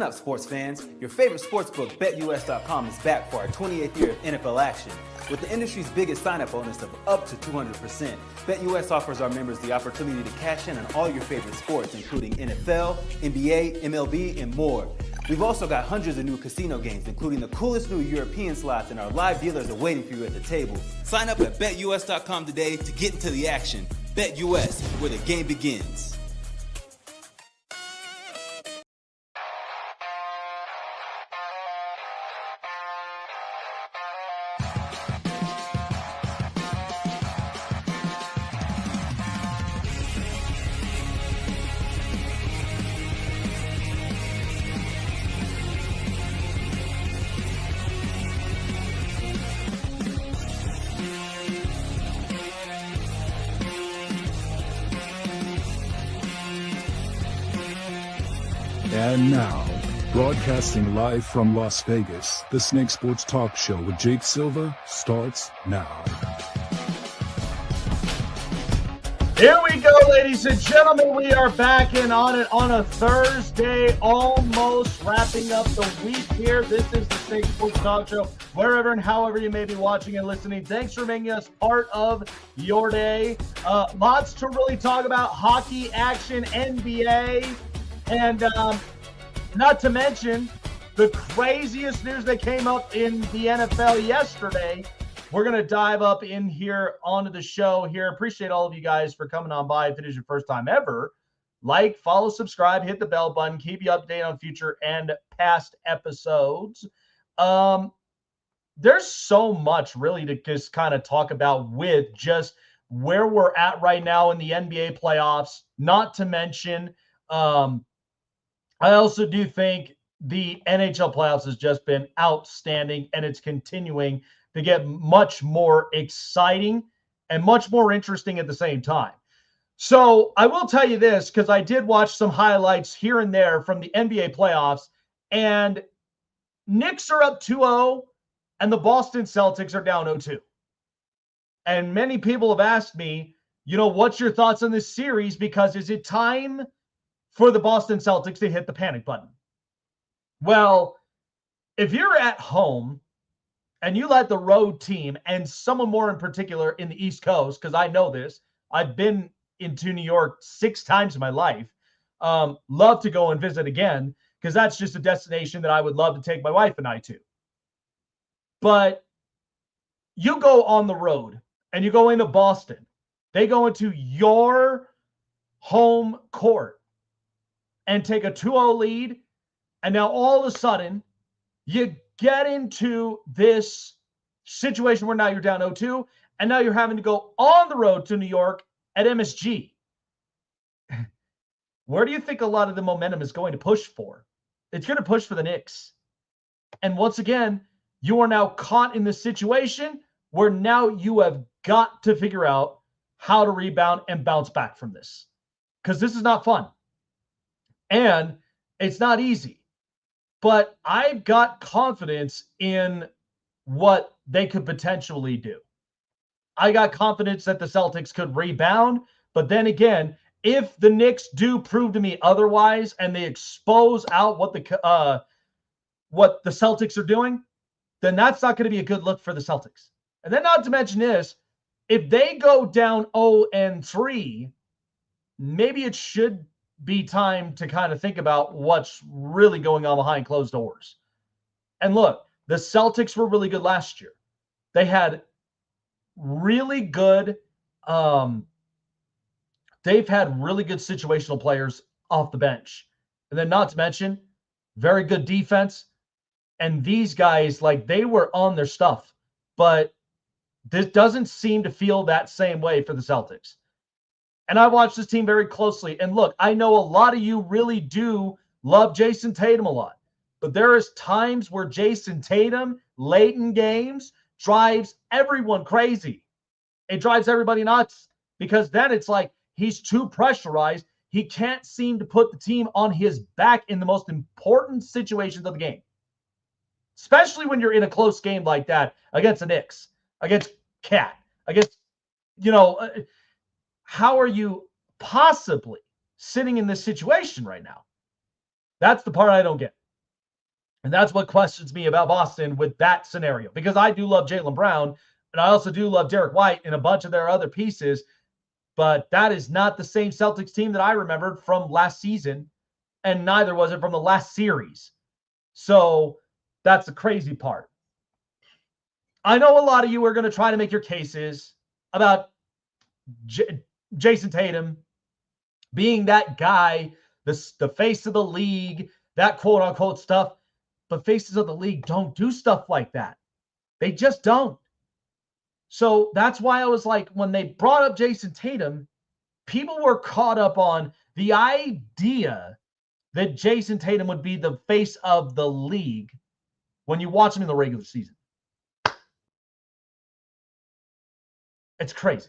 up, sports fans. Your favorite sportsbook, BetUS.com, is back for our 28th year of NFL action. With the industry's biggest sign-up bonus of up to 200%, BetUS offers our members the opportunity to cash in on all your favorite sports, including NFL, NBA, MLB, and more. We've also got hundreds of new casino games, including the coolest new European slots, and our live dealers are waiting for you at the table. Sign up at BetUS.com today to get into the action. BetUS, where the game begins. And now, broadcasting live from Las Vegas, the Snake Sports Talk Show with Jake Silva starts now. Here we go, ladies and gentlemen. We are back in on it on a Thursday, almost wrapping up the week here. This is the Snake Sports Talk Show. Wherever and however you may be watching and listening, thanks for making us part of your day. Lots to really talk about. Hockey action, NBA, and not to mention the craziest news that came up in the NFL yesterday. We're going to dive up in here onto the show here. Appreciate all of you guys for coming on by. If it is your first time ever, like, follow, subscribe, hit the bell button, keep you updated on future and past episodes. There's so much really to just kind of talk about with just where we're at right now in the NBA playoffs, not to mention I also do think the NHL playoffs has just been outstanding, and it's continuing to get much more exciting and much more interesting at the same time. So I will tell you this, because I did watch some highlights here and there from the NBA playoffs, and Knicks are up 2-0, and the Boston Celtics are down 0-2. And many people have asked me, what's your thoughts on this series? Because is it time for the Boston Celtics to hit the panic button? Well, if you're at home and you let the road team, and someone more in particular in the East Coast, because I know this, I've been into New York 6 times in my life, love to go and visit again, because that's just a destination that I would love to take my wife and I to. But you go on the road and you go into Boston. They go into your home court and take a 2-0 lead, and now all of a sudden you get into this situation where now you're down 0-2, and now you're having to go on the road to New York at MSG. Where do you think a lot of the momentum is going to push for? It's going to push for the Knicks. And once again, you are now caught in this situation where now you have got to figure out how to rebound and bounce back from this, because this is not fun. And it's not easy, but I've got confidence in what they could potentially do. I got confidence that the Celtics could rebound, but then again, if the Knicks do prove to me otherwise and they expose out what the Celtics are doing, then that's not going to be a good look for the Celtics. And then not to mention this, if they go down 0-3, maybe it should be time to kind of think about what's really going on behind closed doors. And look, the Celtics were really good last year. They had really good, they've had really good situational players off the bench. And then not to mention, very good defense. And these guys, they were on their stuff. But this doesn't seem to feel that same way for the Celtics. And I watched this team very closely. And look, I know a lot of you really do love Jason Tatum a lot. But there is times where Jason Tatum, late in games, drives everyone crazy. It drives everybody nuts, because then it's like he's too pressurized. He can't seem to put the team on his back in the most important situations of the game. Especially when you're in a close game like that against the Knicks, against Cat, against, how are you possibly sitting in this situation right now? That's the part I don't get. And that's what questions me about Boston with that scenario, because I do love Jaylen Brown, and I also do love Derek White and a bunch of their other pieces, but that is not the same Celtics team that I remembered from last season, and neither was it from the last series. So that's the crazy part. I know a lot of you are going to try to make your cases about Jason Tatum being that guy, the face of the league, that quote unquote stuff. But faces of the league don't do stuff like that. They just don't. So that's why I was like, when they brought up Jason Tatum, people were caught up on the idea that Jason Tatum would be the face of the league when you watch him in the regular season. It's crazy.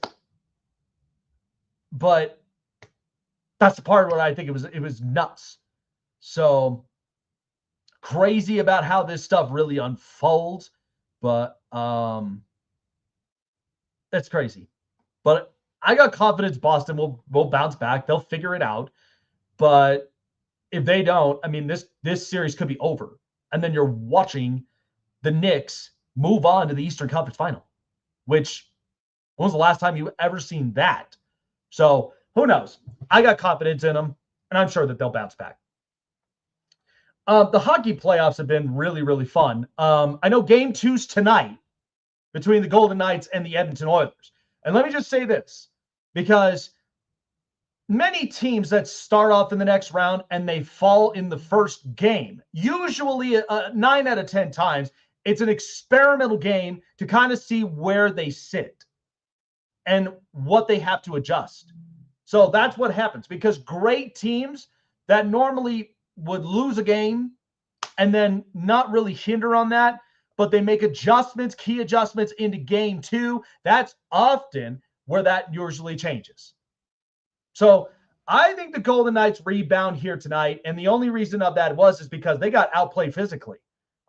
But that's the part where I think it was nuts. So crazy about how this stuff really unfolds, but it's crazy. But I got confidence Boston will bounce back. They'll figure it out. But if they don't, I mean, this series could be over. And then you're watching the Knicks move on to the Eastern Conference Final, which, when was the last time you ever seen that? So who knows? I got confidence in them, and I'm sure that they'll bounce back. The hockey playoffs have been really, really fun. I know Game 2's tonight between the Golden Knights and the Edmonton Oilers. And let me just say this, because many teams that start off in the next round and they fall in the first game, usually 9 out of 10 times, it's an experimental game to kind of see where they sit and what they have to adjust. So that's what happens, because great teams that normally would lose a game and then not really hinder on that, but they make adjustments, key adjustments into Game 2. That's often where that usually changes. So I think the Golden Knights rebound here tonight, and the only reason of that is because they got outplayed physically.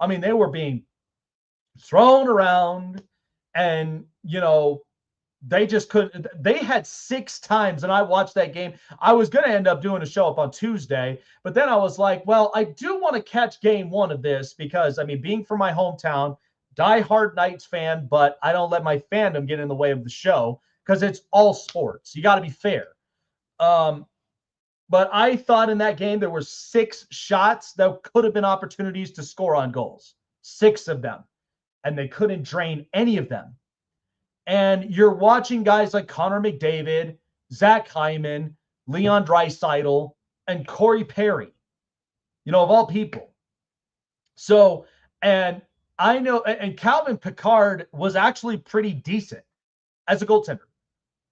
I mean, they were being thrown around, and, they just couldn't. They had 6 times, and I watched that game. I was going to end up doing a show up on Tuesday, but then I was like, well, I do want to catch Game 1 of this because, I mean, being from my hometown, diehard Knights fan, but I don't let my fandom get in the way of the show because it's all sports. You got to be fair. But I thought in that game there were 6 shots that could have been opportunities to score on goals, 6 of them, and they couldn't drain any of them. And you're watching guys like Connor McDavid, Zach Hyman, Leon Draisaitl, and Corey Perry, of all people. So, and I know, and Calvin Pickard was actually pretty decent as a goaltender.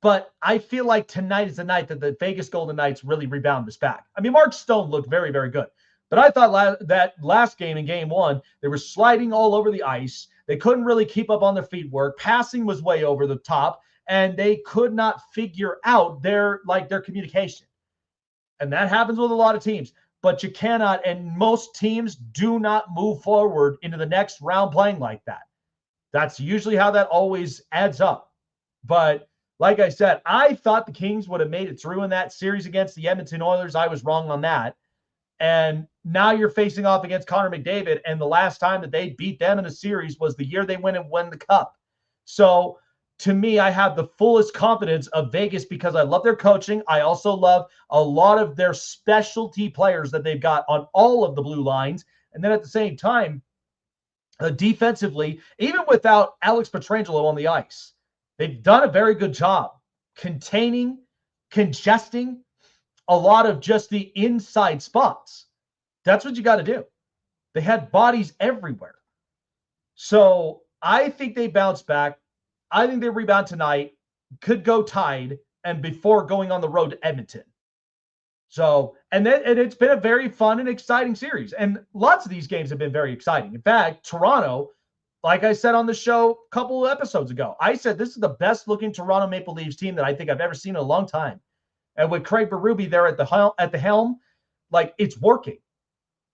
But I feel like tonight is the night that the Vegas Golden Knights really rebound this back. I mean, Mark Stone looked very, very good. But I thought that last game, in Game 1, they were sliding all over the ice. They couldn't really keep up on their feet work. Passing was way over the top, and they could not figure out their communication. And that happens with a lot of teams. But you cannot, and most teams do not move forward into the next round playing like that. That's usually how that always adds up. But like I said, I thought the Kings would have made it through in that series against the Edmonton Oilers. I was wrong on that. And now you're facing off against Connor McDavid, and the last time that they beat them in a series was the year they went and won the cup. So to me, I have the fullest confidence of Vegas because I love their coaching. I also love a lot of their specialty players that they've got on all of the blue lines. And then at the same time, defensively, even without Alex Pietrangelo on the ice, they've done a very good job containing, congesting a lot of just the inside spots. That's what you got to do. They had bodies everywhere. So I think they bounce back. I think they rebound tonight, could go tied, and before going on the road to Edmonton. So, and it's been a very fun and exciting series. And lots of these games have been very exciting. In fact, Toronto, like I said on the show a couple of episodes ago, I said this is the best looking Toronto Maple Leafs team that I think I've ever seen in a long time. And with Craig Berube there at the helm, like, it's working.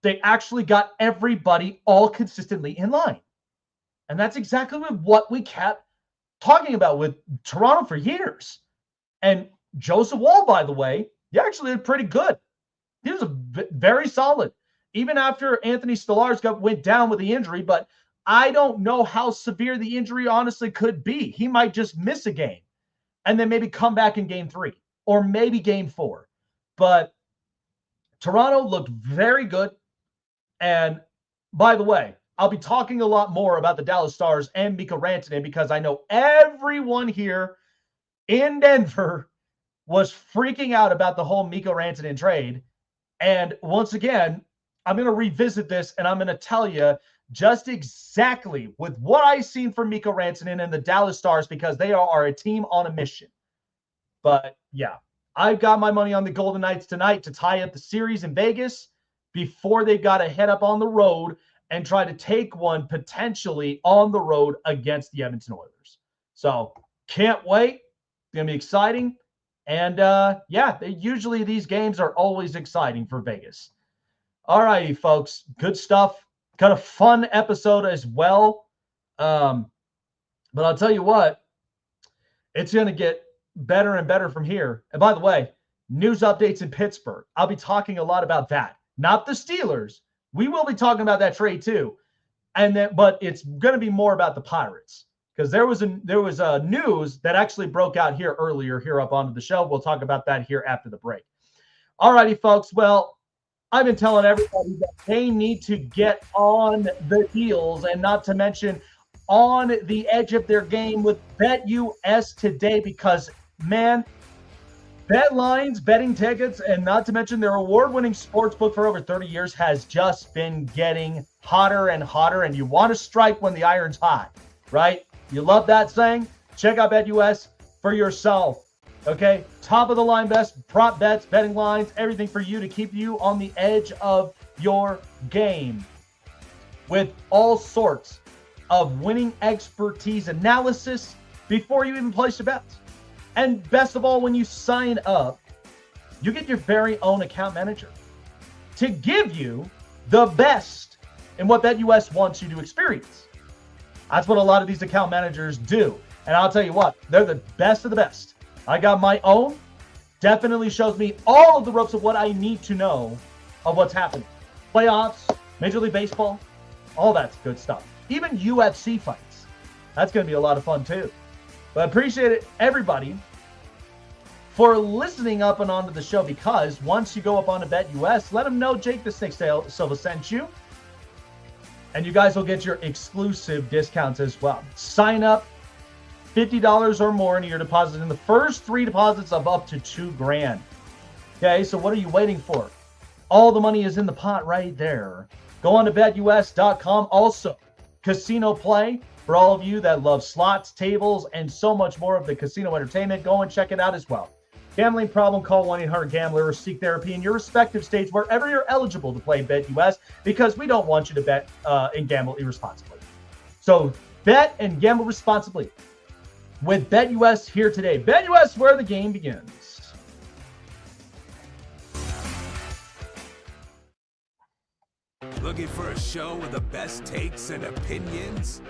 They actually got everybody all consistently in line. And that's exactly what we kept talking about with Toronto for years. And Joseph Woll, by the way, he actually did pretty good. He was very solid. even after Anthony Stolarz went down with the injury, but I don't know how severe the injury honestly could be. He might just miss a game and then maybe come back in game 3 or maybe game 4. But Toronto looked very good. And by the way, I'll be talking a lot more about the Dallas Stars and Mikko Rantanen because I know everyone here in Denver was freaking out about the whole Mikko Rantanen trade. And once again, I'm going to revisit this and I'm going to tell you just exactly with what I've seen from Mikko Rantanen and the Dallas Stars because they are a team on a mission. But yeah, I've got my money on the Golden Knights tonight to tie up the series in Vegas before they've got to head up on the road and try to take one potentially on the road against the Edmonton Oilers. So can't wait. It's going to be exciting. And yeah, usually these games are always exciting for Vegas. All righty, folks. Good stuff. Got a fun episode as well. But I'll tell you what, it's going to get better and better from here. And by the way, news updates in Pittsburgh. I'll be talking a lot about that. Not the Steelers. We will be talking about that trade too. And then, but it's going to be more about the Pirates because there was a news that actually broke out here earlier here up onto the show. We'll talk about that here after the break. All righty, folks. Well, I've been telling everybody that they need to get on the heels and not to mention on the edge of their game with BetUS today because, man, bet lines, betting tickets, and not to mention their award-winning sports book for over 30 years has just been getting hotter and hotter, and you want to strike when the iron's hot, right? You love that saying? Check out BetUS for yourself, okay? Top-of-the-line best prop bets, betting lines, everything for you to keep you on the edge of your game with all sorts of winning expertise analysis before you even place your bets. And best of all, when you sign up, you get your very own account manager to give you the best in what BetUS wants you to experience. That's what a lot of these account managers do. And I'll tell you what, they're the best of the best. I got my own. Definitely shows me all of the ropes of what I need to know of what's happening. Playoffs, Major League Baseball, all that's good stuff. Even UFC fights. That's going to be a lot of fun too. But I appreciate it, everybody, for listening up and onto the show because once you go up onto BetUS, let them know Jake the Snake Silva sent you. And you guys will get your exclusive discounts as well. Sign up, $50 or more into your deposit in the first 3 deposits of up to $2,000. Okay, so what are you waiting for? All the money is in the pot right there. Go on to BetUS.com. Also, casino play. For all of you that love slots, tables, and so much more of the casino entertainment, go and check it out as well. Gambling problem, call 1-800-GAMBLER or seek therapy in your respective states wherever you're eligible to play BetUS because we don't want you to bet and gamble irresponsibly. So bet and gamble responsibly with BetUS here today. BetUS, where the game begins. Looking for a show with the best takes and opinions?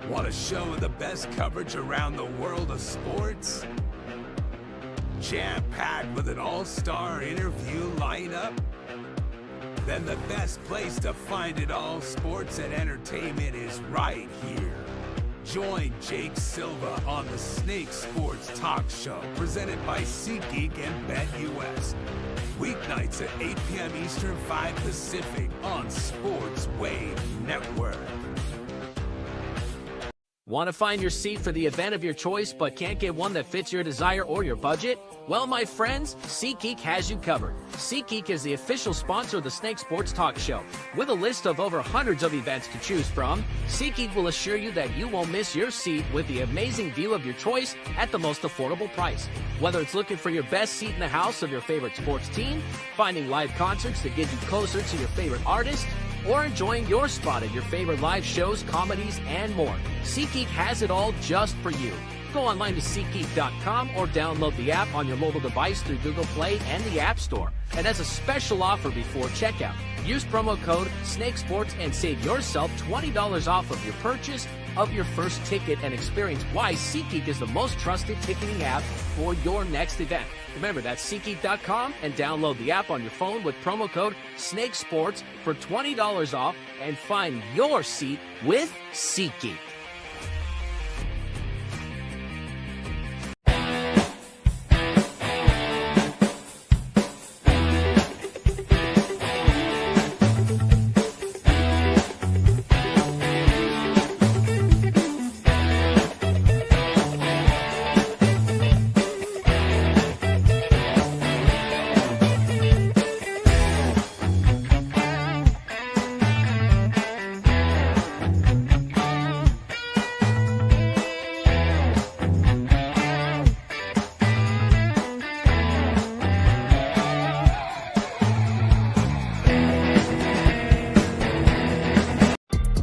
Want a show with the best coverage around the world of sports? Jam-packed with an all-star interview lineup? Then the best place to find it all, sports and entertainment, is right here. Join Jake Silva on the Snake Sports Talk Show, presented by SeatGeek and BetUS. Weeknights at 8 p.m. Eastern, 5 Pacific on Sports Wave Network. Want to find your seat for the event of your choice but can't get one that fits your desire or your budget? Well, my friends, SeatGeek has you covered. SeatGeek is the official sponsor of the Snake Sports Talk Show. With a list of over hundreds of events to choose from, SeatGeek will assure you that you won't miss your seat with the amazing view of your choice at the most affordable price. Whether it's looking for your best seat in the house of your favorite sports team, finding live concerts that get you closer to your favorite artist, or enjoying your spot at your favorite live shows, comedies, and more, SeatGeek has it all just for you. Go online to SeatGeek.com or download the app on your mobile device through Google Play and the App Store. And as a special offer before checkout, use promo code SNAKESPORTS and save yourself $20 off of your purchase of your first ticket and experience why SeatGeek is the most trusted ticketing app for your next event. Remember, that's SeatGeek.com and download the app on your phone with promo code SNAKESPORTS for $20 off and find your seat with SeatGeek.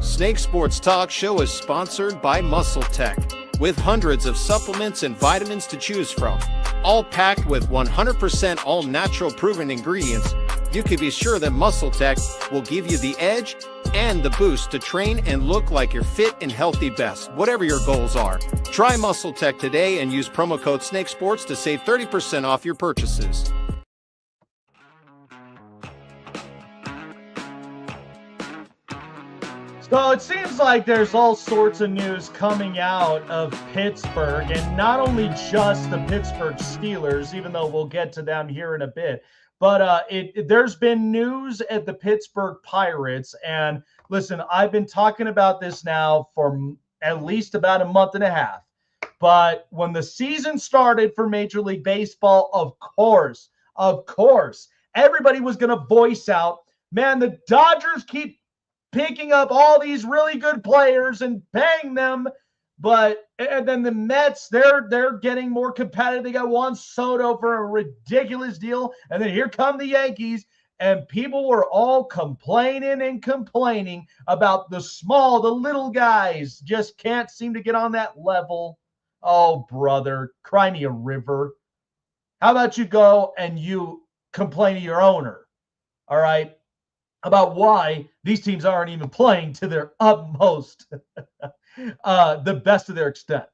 Snake Sports Talk Show is sponsored by Muscle Tech, with hundreds of supplements and vitamins to choose from, all packed with 100% all-natural proven ingredients. You can be sure that Muscle Tech will give you the edge and the boost to train and look like your fit and healthy best, whatever your goals are. Try Muscle Tech today and use promo code SNAKESPORTS to save 30% off your purchases. So it seems like there's all sorts of news coming out of Pittsburgh, and not only just the Pittsburgh Steelers, even though we'll get to them here in a bit, but there's been news at the Pittsburgh Pirates. And listen, I've been talking about this now for at least about a month and a half. But when the season started for Major League Baseball, of course, everybody was going to voice out, man, the Dodgers keep picking up all these really good players and paying them, and then the Mets, they're getting more competitive. They got Juan Soto for a ridiculous deal, and then here come the Yankees, and people were all complaining about the little guys just can't seem to get on that level. Oh, brother, cry me a river. How about you go and you complain to your owner, all right, about why these teams aren't even playing to their utmost, the best of their extent.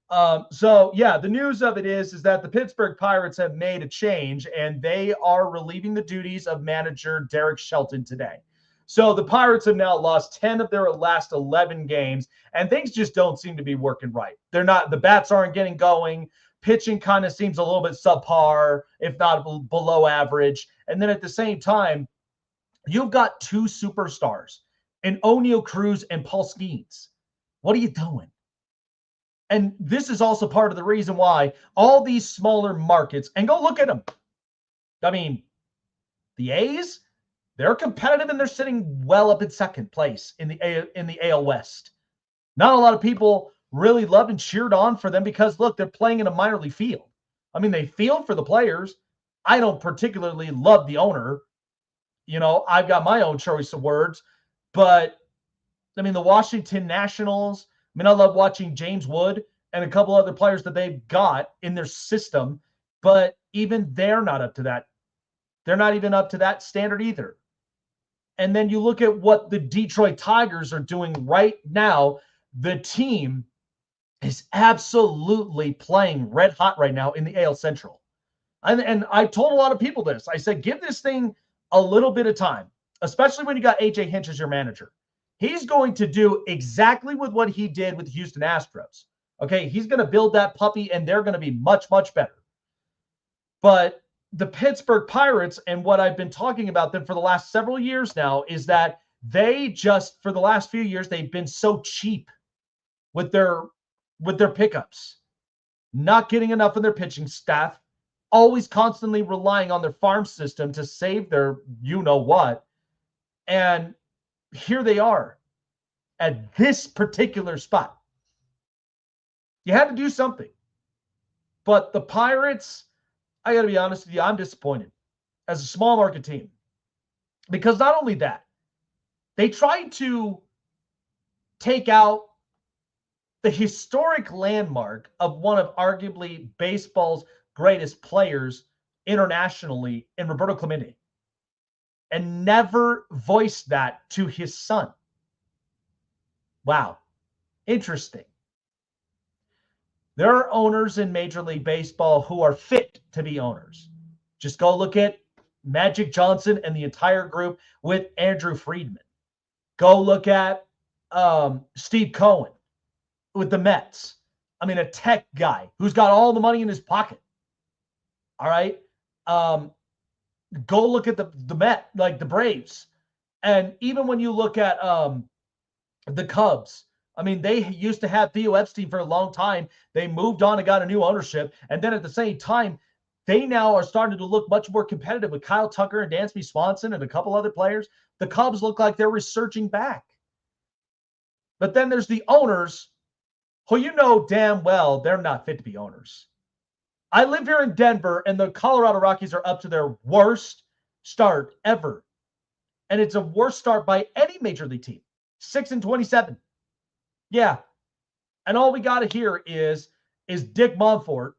The news of it is that the Pittsburgh Pirates have made a change, and they are relieving the duties of manager Derek Shelton today. So the Pirates have now lost 10 of their last 11 games, and things just don't seem to be working right. The bats aren't getting going. Pitching kind of seems a little bit subpar, if not below average. And then at the same time, you've got two superstars in O'Neal Cruz and Paul Skeens. What are you doing? And this is also part of the reason why all these smaller markets, and go look at them. I mean, the A's, they're competitive and they're sitting well up in second place in the AL West. Not a lot of people really loved and cheered on for them because, look, they're playing in a minor league field. I mean, they field for the players. I don't particularly love the owner. You know, I've got my own choice of words, but I mean, the Washington Nationals, I mean, I love watching James Wood and a couple other players that they've got in their system, but even they're not up to that. They're not even up to that standard either. And then you look at what the Detroit Tigers are doing right now. The team is absolutely playing red hot right now in the AL Central. And I told a lot of people this. I said, give this thing a little bit of time, especially when you got AJ Hinch as your manager. He's going to do exactly with what he did with the Houston Astros. Okay, he's going to build that puppy, and they're going to be much, much better. But the Pittsburgh Pirates, and what I've been talking about them for the last several years now, is that they just, for the last few years, they've been so cheap with their pickups, not getting enough of their pitching staff, always constantly relying on their farm system to save their you-know-what. And here they are at this particular spot. You had to do something. But the Pirates, I got to be honest with you, I'm disappointed as a small market team. Because not only that, they tried to take out the historic landmark of one of arguably baseball's greatest players internationally in Roberto Clemente, and never voiced that to his son. Wow. Interesting. There are owners in Major League Baseball who are fit to be owners. Just go look at Magic Johnson and the entire group with Andrew Friedman. Go look at Steve Cohen with the Mets. I mean, a tech guy who's got all the money in his pocket. All right. Go look at the Met, like the Braves. And even when you look at the Cubs, I mean, they used to have Theo Epstein for a long time. They moved on and got a new ownership. And then at the same time, they now are starting to look much more competitive with Kyle Tucker and Dansby Swanson and a couple other players. The Cubs look like they're resurging back. But then there's the owners who you know damn well they're not fit to be owners. I live here in Denver, and the Colorado Rockies are up to their worst start ever. And it's a worst start by any major league team. 6-27. Yeah. And all we got to hear is Dick Monfort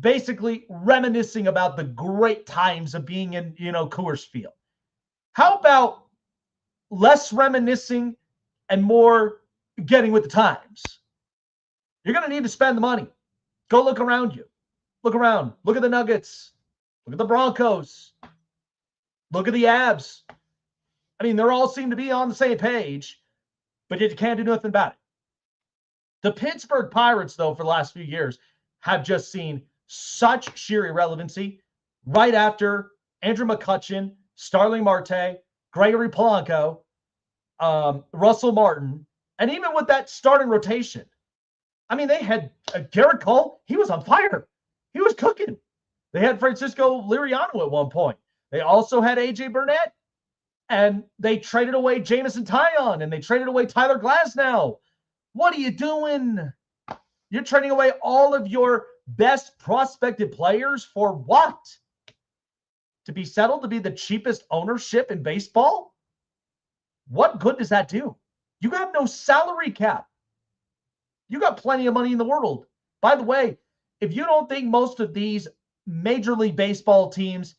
basically reminiscing about the great times of being in, Coors Field. How about less reminiscing and more getting with the times? You're going to need to spend the money. Go look around you. Look around. Look at the Nuggets. Look at the Broncos. Look at the Abs. I mean, they all seem to be on the same page, but you can't do nothing about it. The Pittsburgh Pirates, though, for the last few years, have just seen such sheer irrelevancy right after Andrew McCutchen, Starling Marte, Gregory Polanco, Russell Martin, and even with that starting rotation. I mean, they had Garrett Cole. He was on fire. He was cooking. They had Francisco Liriano at one point. They also had A.J. Burnett. And they traded away Jamison Taillon, and they traded away Tyler Glasnow. What are you doing? You're trading away all of your best prospected players for what? To be settled to be the cheapest ownership in baseball? What good does that do? You have no salary cap. You got plenty of money in the world. By the way, if you don't think most of these Major League Baseball teams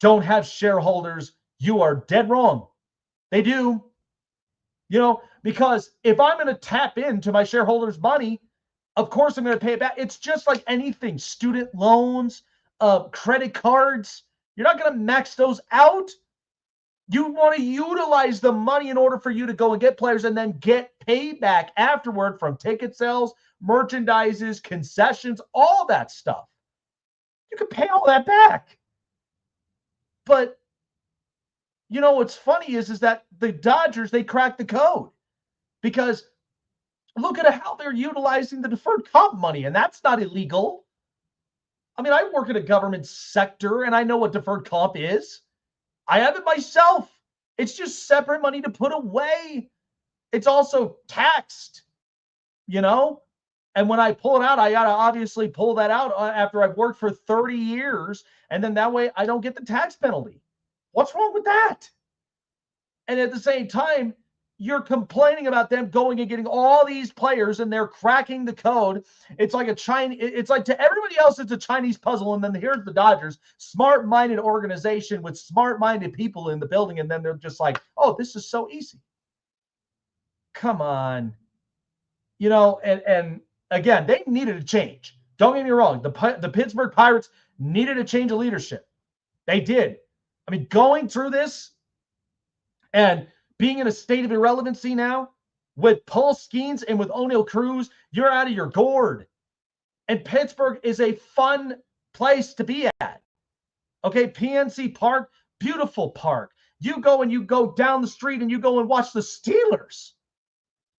don't have shareholders, you are dead wrong. They do. Because if I'm going to tap into my shareholders' money, of course I'm going to pay it back. It's just like anything. Student loans, credit cards. You're not going to max those out. You want to utilize the money in order for you to go and get players and then get paid back afterward from ticket sales, merchandises, concessions, all that stuff. You can pay all that back. But what's funny is that the Dodgers, they cracked the code because look at how they're utilizing the deferred comp money, and that's not illegal. I mean, I work in a government sector, and I know what deferred comp is. I have it myself. It's just separate money to put away. It's also taxed, And when I pull it out, I got to obviously pull that out after I've worked for 30 years, and then that way I don't get the tax penalty. What's wrong with that? And at the same time, you're complaining about them going and getting all these players and they're cracking the code. It's like it's like to everybody else, it's a Chinese puzzle. And then here's the Dodgers, smart-minded organization with smart-minded people in the building. And then they're just like, oh, this is so easy. Come on. And again, they needed a change. Don't get me wrong. The Pittsburgh Pirates needed a change of leadership. They did. I mean, going through this and being in a state of irrelevancy now with Paul Skeens and with O'Neal Cruz, you're out of your gourd. And Pittsburgh is a fun place to be at. Okay, PNC Park, beautiful park. You go down the street and you go and watch the Steelers.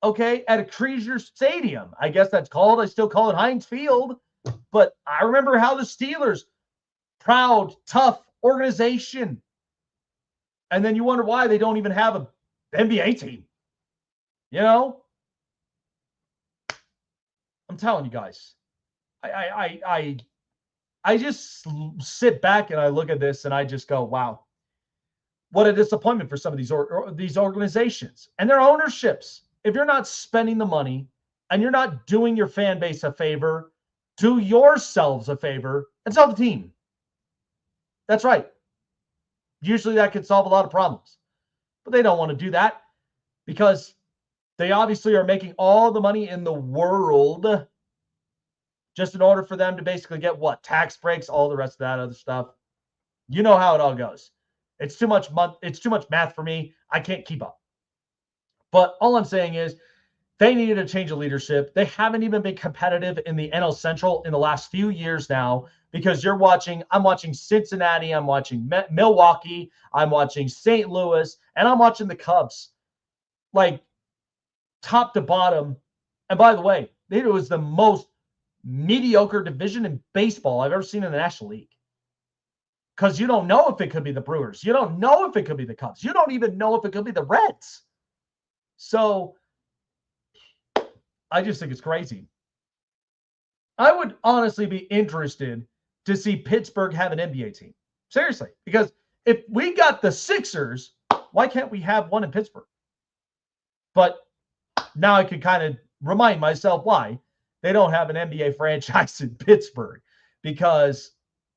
Okay, at a Creasier Stadium. I guess that's called. I still call it Heinz Field. But I remember how the Steelers, proud, tough organization. And then you wonder why they don't even have an NBA team. I'm telling you guys. I just sit back and I look at this and I just go, wow. What a disappointment for some of these organizations and their ownerships. If you're not spending the money and you're not doing your fan base a favor, do yourselves a favor and sell the team. That's right. Usually that can solve a lot of problems. But they don't want to do that because They obviously are making all the money in the world just in order for them to basically get what? Tax breaks, all the rest of that other stuff. You know how it all goes. It's too much math for me. I can't keep up. But all I'm saying is they needed a change of leadership. They haven't even been competitive in the NL Central in the last few years now, because I'm watching Cincinnati, I'm watching Milwaukee, I'm watching St. Louis, and I'm watching the Cubs, like top to bottom. And by the way, it was the most mediocre division in baseball I've ever seen in the National League. Because you don't know if it could be the Brewers. You don't know if it could be the Cubs. You don't even know if it could be the Reds. So I just think it's crazy. I would honestly be interested to see Pittsburgh have an NBA team. Seriously. Because if we got the Sixers, why can't we have one in Pittsburgh? But now I can kind of remind myself why they don't have an NBA franchise in Pittsburgh, because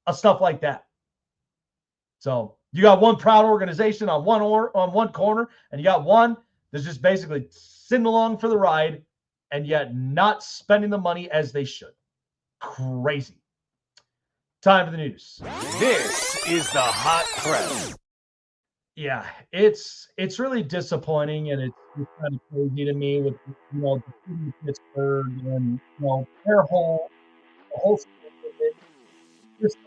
of stuff like that. So you got one proud organization on one corner, and you got one that's just basically sitting along for the ride and yet not spending the money as they should. Crazy. Time for the news. This is the hot press. Yeah, it's really disappointing, and it's kind of crazy to me with the city of Pittsburgh and their whole just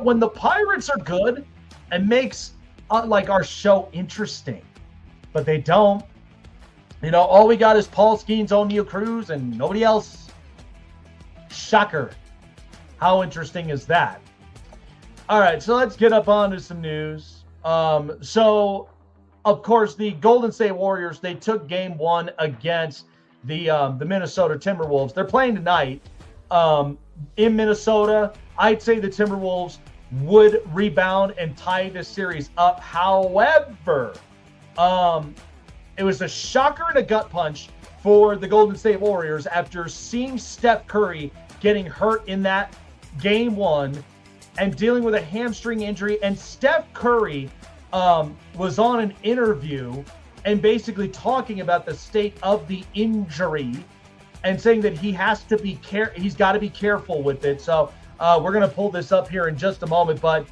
when the Pirates are good, it makes like our show interesting, but they don't. All we got is Paul Skeens, O'Neal Cruz, and nobody else. Shocker. How interesting is that? All right, so let's get up onto some news. So, of course, the Golden State Warriors, they took game 1 against the Minnesota Timberwolves. They're playing tonight in Minnesota. I'd say the Timberwolves would rebound and tie this series up. However, it was a shocker and a gut punch for the Golden State Warriors after seeing Steph Curry getting hurt in that game 1 and dealing with a hamstring injury. And Steph Curry was on an interview and basically talking about the state of the injury and saying that he has to be he's got to be careful with it. So we're going to pull this up here in just a moment, but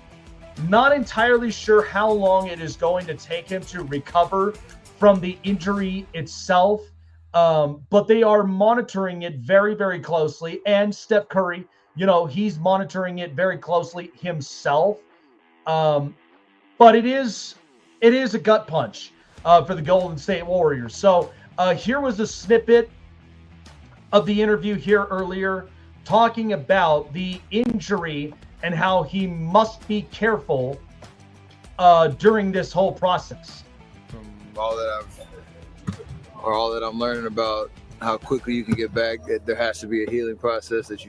not entirely sure how long it is going to take him to recover from the injury itself. But they are monitoring it very, very closely. And Steph Curry, he's monitoring it very closely himself. But it is a gut punch for the Golden State Warriors. So here was a snippet of the interview here earlier, talking about the injury and how he must be careful during this whole process. From all that I'm learning about how quickly you can get back, there has to be a healing process that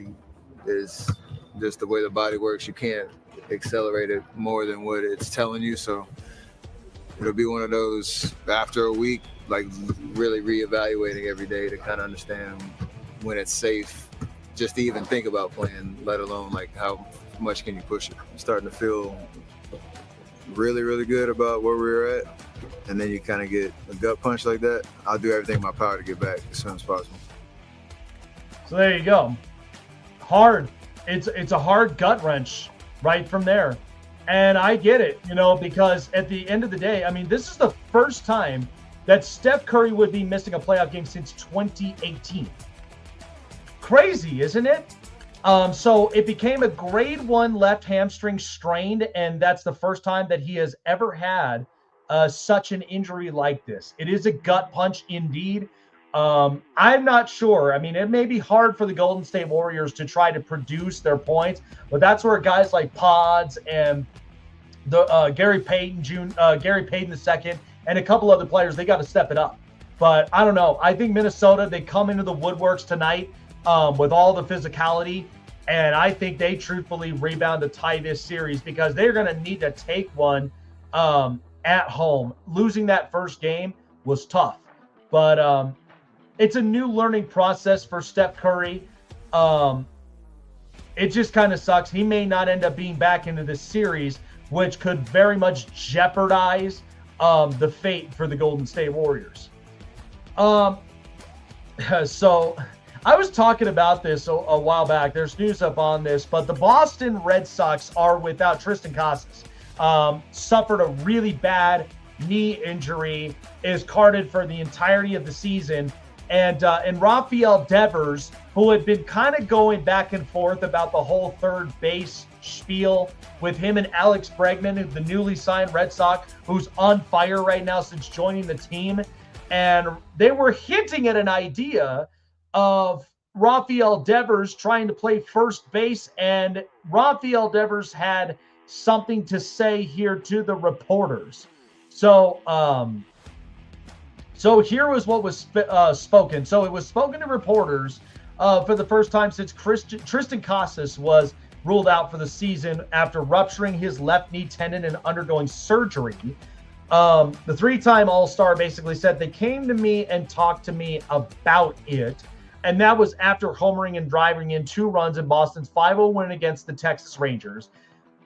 is just the way the body works. You can't accelerate it more than what it's telling you. So it'll be one of those after a week, like really reevaluating every day to kind of understand when it's safe just to even think about playing, let alone like how much can you push it. I'm starting to feel really, really good about where we're at. And then you kind of get a gut punch like that. I'll do everything in my power to get back as soon as possible. So there you go. Hard. It's a hard gut wrench right from there. And I get it, because at the end of the day, I mean, this is the first time that Steph Curry would be missing a playoff game since 2018. Crazy, isn't it? So it became a grade 1 left hamstring strain, and that's the first time that he has ever had such an injury like this. It is a gut punch indeed. I'm not sure. I mean, it may be hard for the Golden State Warriors to try to produce their points, but that's where guys like Pods and the Gary Payton II and a couple other players, they got to step it up. But I don't know. I think Minnesota, they come into the woodworks tonight with all the physicality, and I think they truthfully rebound to tie this series because they're going to need to take one at home. Losing that first game was tough, but it's a new learning process for Steph Curry. It just kind of sucks. He may not end up being back into this series, which could very much jeopardize the fate for the Golden State Warriors. So I was talking about this a while back. There's news up on this, but the Boston Red Sox are without Tristan Casas. Suffered a really bad knee injury, is carded for the entirety of the season. And Rafael Devers, who had been kind of going back and forth about the whole third base spiel with him and Alex Bregman, the newly signed Red Sox, who's on fire right now since joining the team. And they were hinting at an idea of Rafael Devers trying to play first base, and Rafael Devers had something to say here to the reporters. So here was what was spoken. So it was spoken to reporters for the first time since Tristan Casas was ruled out for the season after rupturing his left knee tendon and undergoing surgery. The three-time All-Star basically said they came to me and talked to me about it. And that was after homering and driving in 2 runs in Boston's 5-0 win against the Texas Rangers.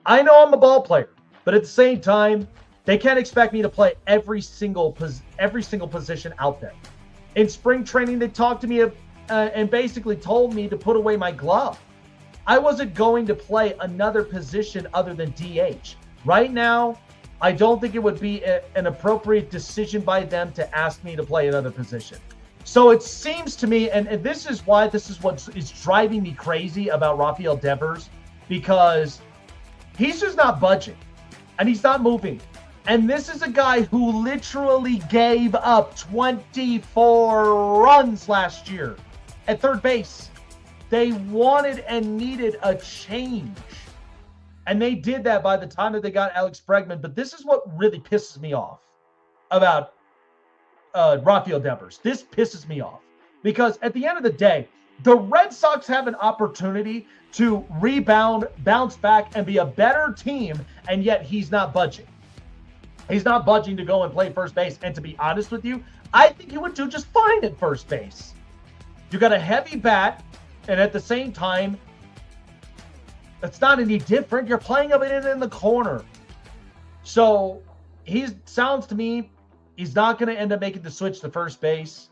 I know I'm a ball player, but at the same time, they can't expect me to play every single position out there. In spring training, they talked to me and basically told me to put away my glove. I wasn't going to play another position other than DH. Right now, I don't think it would be an appropriate decision by them to ask me to play another position. So it seems to me, and this is what is driving me crazy about Rafael Devers, because he's just not budging and he's not moving. And this is a guy who literally gave up 24 runs last year at third base. They wanted and needed a change. And they did that by the time that they got Alex Bregman. But this is what really pisses me off about Rafael Devers. This pisses me off because at the end of the day, the Red Sox have an opportunity to rebound, bounce back, and be a better team, and yet he's not budging. He's not budging to go and play first base. And to be honest with you, I think he would do just fine at first base. You got a heavy bat, and at the same time, it's not any different. You're playing him in the corner. So sounds to me, he's not going to end up making the switch to first base.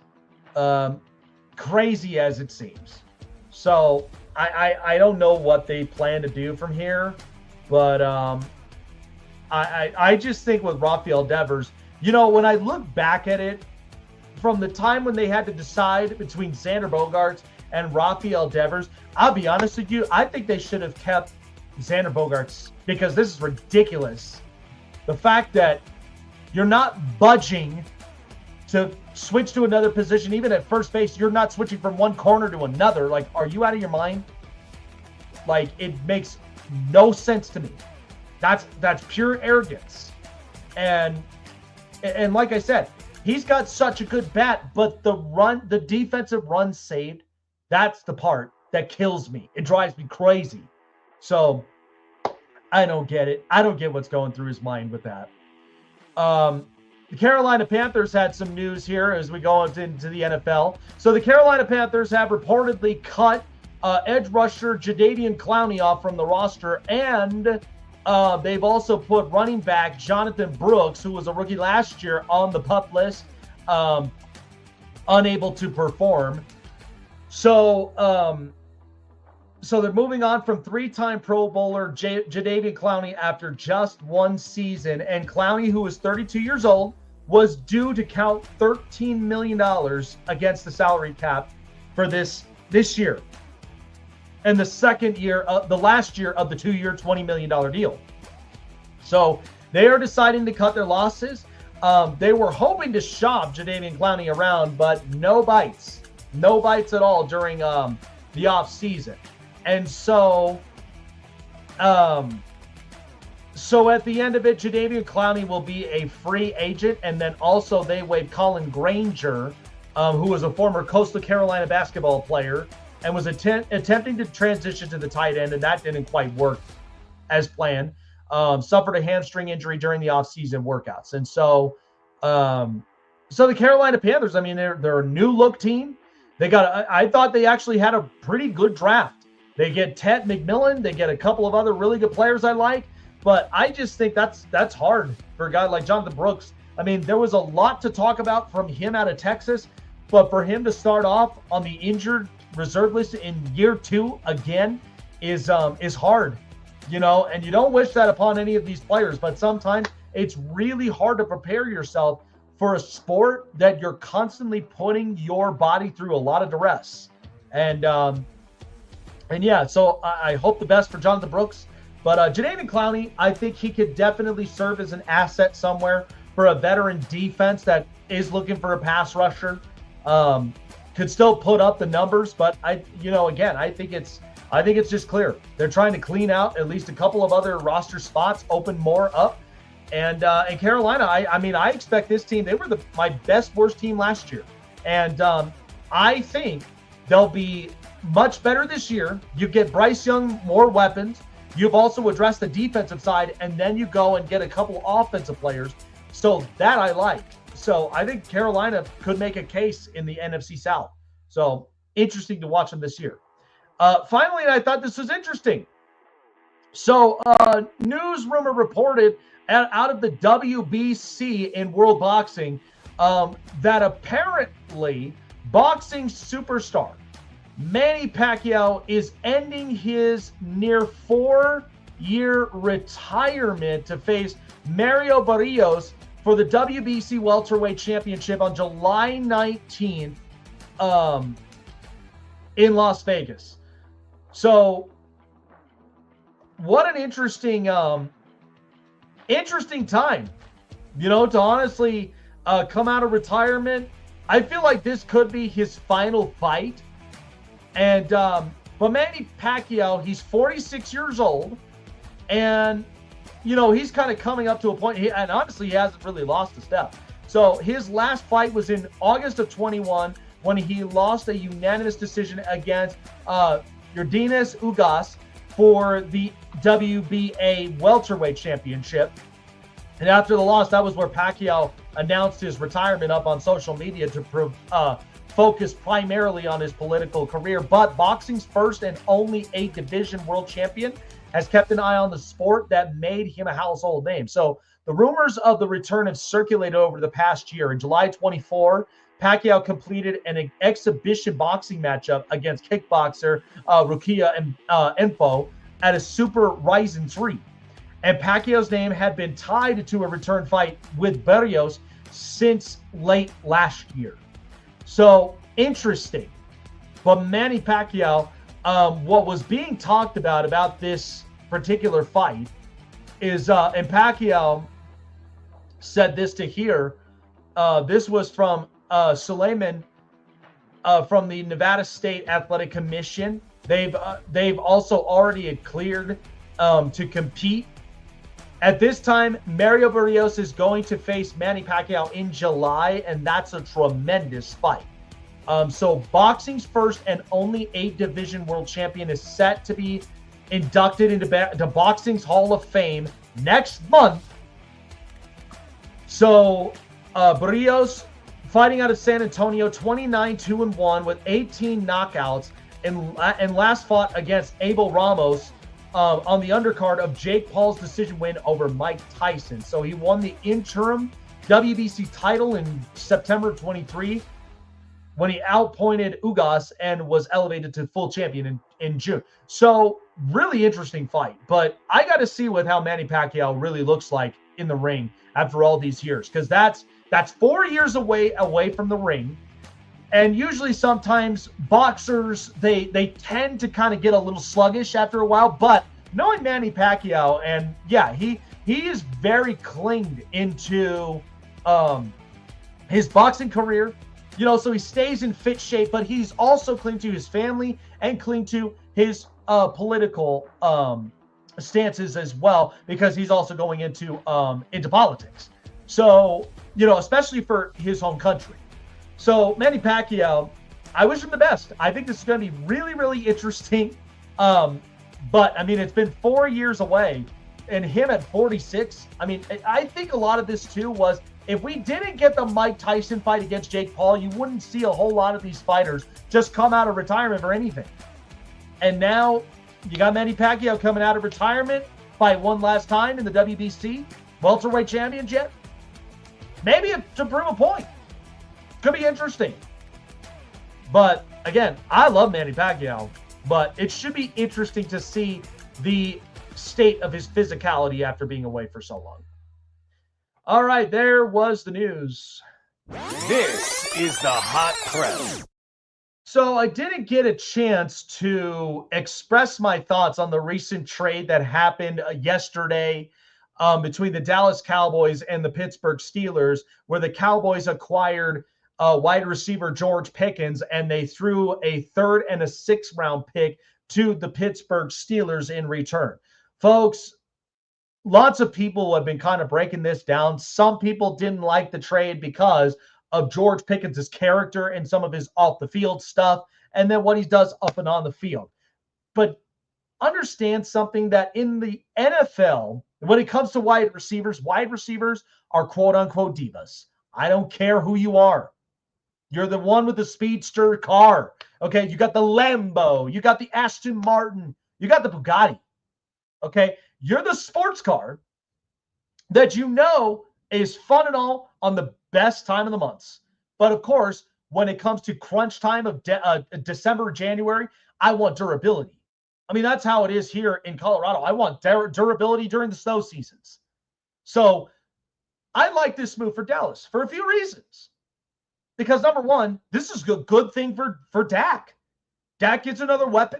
Crazy as it seems. So I don't know what they plan to do from here, but I just think with Rafael Devers, when I look back at it, from the time when they had to decide between Xander Bogaerts and Rafael Devers, I'll be honest with you, I think they should have kept Xander Bogaerts, because this is ridiculous. The fact that you're not budging to switch to another position, even at first base, you're not switching from one corner to another. Like, are you out of your mind? Like, it makes no sense to me. That's pure arrogance. And like I said, he's got such a good bat, but the defensive run saved, that's the part that kills me. It drives me crazy. So I don't get it. I don't get what's going through his mind with that. The Carolina Panthers had some news here as we go into the NFL. So the Carolina Panthers have reportedly cut edge rusher Jadeveon Clowney off from the roster, and they've also put running back Jonathan Brooks, who was a rookie last year, on the PUP list, unable to perform. So they're moving on from 3-time Pro Bowler Jadeveon Clowney after just one season. And Clowney, who is 32 years old, was due to count $13 million against the salary cap for this year. And the last year of the 2-year, $20 million deal. So they are deciding to cut their losses. They were hoping to shop Jadeveon Clowney around, but no bites at all during the off season. And so at the end of it, Jadeveon Clowney will be a free agent. And then also they waived Colin Granger, who was a former Coastal Carolina basketball player and was attempting to transition to the tight end, and that didn't quite work as planned. Suffered a hamstring injury during the offseason workouts. And so the Carolina Panthers, I mean, they're a new look team. I thought they actually had a pretty good draft. They get Ted McMillan. They get a couple of other really good players I like. But I just think that's hard for a guy like Jonathan Brooks. I mean, there was a lot to talk about from him out of Texas, but for him to start off on the injured reserve list in year 2 again is hard, you know, and you don't wish that upon any of these players, but sometimes it's really hard to prepare yourself for a sport that you're constantly putting your body through a lot of duress. And yeah, so I hope the best for Jonathan Brooks. But Jadeveon Clowney, I think he could definitely serve as an asset somewhere for a veteran defense that is looking for a pass rusher. Could still put up the numbers, but I think it's just clear they're trying to clean out at least a couple of other roster spots, open more up. And Carolina, I expect this team. They were my worst team last year, and I think they'll be much better this year. You get Bryce Young more weapons. You've also addressed the defensive side, and then you go and get a couple offensive players. So that I like. So I think Carolina could make a case in the NFC South. So interesting to watch them this year. Finally, I thought this was interesting. So news rumor reported out of the WBC in World Boxing that apparently boxing superstar Manny Pacquiao is ending his near 4-year retirement to face Mario Barrios for the WBC Welterweight Championship on July 19th in Las Vegas. So what an interesting time, you know, to honestly come out of retirement. I feel like this could be his final fight. And but Manny Pacquiao, he's 46 years old, and you know, he's kind of coming up to a point, and honestly, he hasn't really lost a step. So his last fight was in August of 21 when he lost a unanimous decision against Yordenis Ugas for the WBA Welterweight Championship. And after the loss, that was where Pacquiao announced his retirement up on social media to focus primarily on his political career. But boxing's first and only 8-division world champion has kept an eye on the sport that made him a household name. So the rumors of the return have circulated over the past year. In July 24, Pacquiao completed an exhibition boxing matchup against kickboxer Rukia Enfo at a Super Ryzen 3. And Pacquiao's name had been tied to a return fight with Barrios since late last year. So interesting. But Manny Pacquiao, what was being talked about this particular fight is, and Pacquiao said this to here, this was from Suleiman from the Nevada State Athletic Commission. They've also already cleared to compete. At this time, Mario Barrios is going to face Manny Pacquiao in July, and that's a tremendous fight. So boxing's first and only 8-division world champion is set to be inducted into Boxing's Hall of Fame next month. So Barrios, fighting out of San Antonio, 29-2-1 with 18 knockouts, and last fought against Abel Ramos on the undercard of Jake Paul's decision win over Mike Tyson. So he won the interim WBC title in September of 23 when he outpointed Ugas and was elevated to full champion in June. So really interesting fight. But I got to see with how Manny Pacquiao really looks like in the ring after all these years, because that's 4 years away from the ring. And usually sometimes boxers, they tend to kind of get a little sluggish after a while. But knowing Manny Pacquiao, and yeah, he is very clinged into his boxing career. You know, so he stays in fit shape, but he's also clinging to his family and clinging to his political stances as well, because he's also going into politics. So, you know, especially for his home country. So Manny Pacquiao, I wish him the best. I think this is going to be really, really interesting. But I mean, it's been 4 years away, and him at 46. I mean, I think a lot of this too was, if we didn't get the Mike Tyson fight against Jake Paul, you wouldn't see a whole lot of these fighters just come out of retirement for anything. And now you got Manny Pacquiao coming out of retirement, fight one last time in the WBC Welterweight Championship. Maybe to prove a point. Could be interesting. But again, I love Manny Pacquiao, but it should be interesting to see the state of his physicality after being away for so long. All right, there was the news. This is the hot press. So I didn't get a chance to express my thoughts on the recent trade that happened yesterday between the Dallas Cowboys and the Pittsburgh Steelers, where the Cowboys acquired wide receiver George Pickens, and they threw a 3rd and a 6th round pick to the Pittsburgh Steelers in return. Folks, lots of people have been kind of breaking this down. Some people didn't like the trade because of George Pickens' character and some of his off the field stuff, and then what he does up and on the field. But understand something, that in the NFL, when it comes to wide receivers are quote unquote divas. I don't care who you are. You're the one with the speedster car. Okay, you got the Lambo, you got the Aston Martin, you got the Bugatti. Okay, you're the sports car that you know is fun and all on the best time of the months. But of course, when it comes to crunch time of December, January, I want durability. I mean, that's how it is here in Colorado. I want durability during the snow seasons. So I like this move for Dallas for a few reasons. Because number one, this is a good thing for Dak. Dak gets another weapon.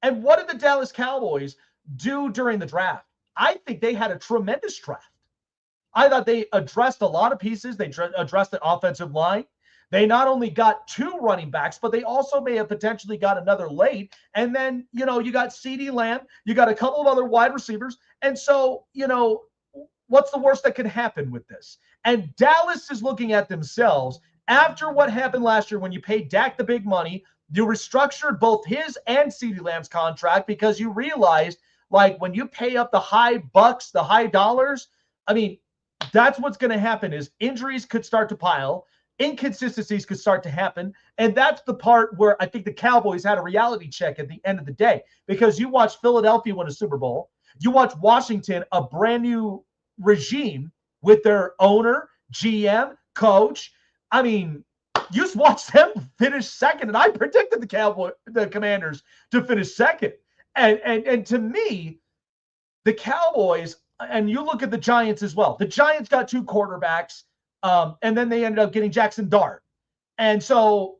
And what did the Dallas Cowboys do during the draft? I think they had a tremendous draft. I thought they addressed a lot of pieces. They addressed the offensive line. They not only got 2 running backs, but they also may have potentially got another late. And then, you got CeeDee Lamb. You got a couple of other wide receivers. And so, what's the worst that could happen with this? And Dallas is looking at themselves after what happened last year when you paid Dak the big money. You restructured both his and CeeDee Lamb's contract because you realized, like, when you pay up the high bucks, the high dollars, I mean, that's what's going to happen is injuries could start to pile, inconsistencies could start to happen. And that's the part where I think the Cowboys had a reality check at the end of the day, because you watch Philadelphia win a Super Bowl. You watch Washington, a brand new regime with their owner, GM, coach. I mean, you just watch them finish second. And I predicted the Commanders to finish second. And to me, the Cowboys, and you look at the Giants as well. The Giants got 2 quarterbacks, and then they ended up getting Jackson Dart. And so